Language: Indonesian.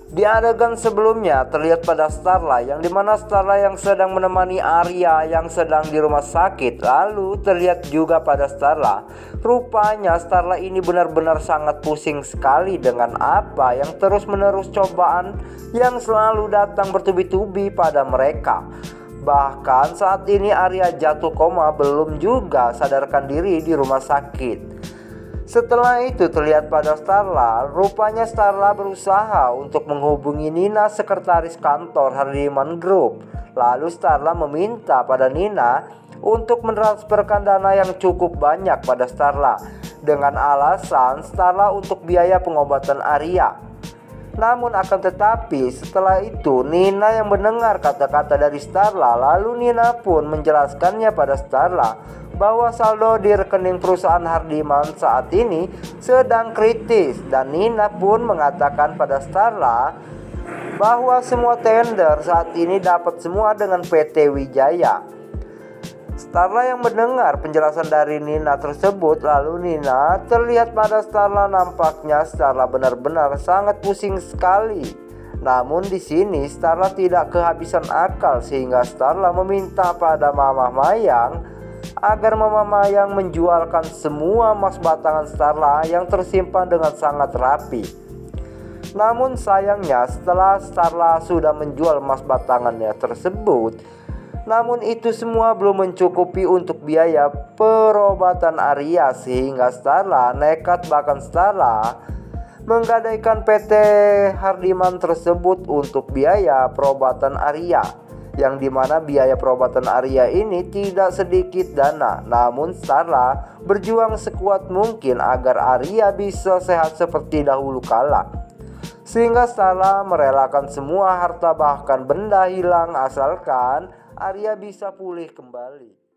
Di adegan sebelumnya terlihat pada Starla yang dimana Starla yang sedang menemani Arya yang sedang di rumah sakit. Lalu terlihat juga pada Starla, rupanya Starla ini benar-benar sangat pusing sekali dengan apa yang terus-menerus cobaan yang selalu datang bertubi-tubi pada mereka. Bahkan saat ini Arya jatuh koma belum juga sadarkan diri di rumah sakit. Setelah itu terlihat pada Starla, rupanya Starla berusaha untuk menghubungi Nina, sekretaris kantor Hardiman Group. Lalu Starla meminta pada Nina untuk mentransferkan dana yang cukup banyak pada Starla dengan alasan Starla untuk biaya pengobatan Arya. Namun akan tetapi setelah itu Nina yang mendengar kata-kata dari Starla, lalu Nina pun menjelaskannya pada Starla bahwa saldo di rekening perusahaan Hardiman saat ini sedang kritis, dan Nina pun mengatakan pada Starla bahwa semua tender saat ini dapat semua dengan PT Wijaya. Starla yang mendengar penjelasan dari Nina tersebut, lalu Nina terlihat pada Starla, nampaknya Starla benar-benar sangat pusing sekali. Namun di sini Starla tidak kehabisan akal sehingga Starla meminta pada Mama Mayang agar Mama Mayang menjualkan semua emas batangan Starla yang tersimpan dengan sangat rapi. Namun sayangnya setelah Starla sudah menjual emas batangannya tersebut, namun itu semua belum mencukupi untuk biaya perobatan Arya sehingga Starla nekat, bahkan Starla menggadaikan PT Hardiman tersebut untuk biaya perobatan Arya, yang dimana biaya perobatan Arya ini tidak sedikit dana. Namun Starla berjuang sekuat mungkin agar Arya bisa sehat seperti dahulu kala, sehingga Starla merelakan semua harta bahkan benda hilang asalkan Arya bisa pulih kembali.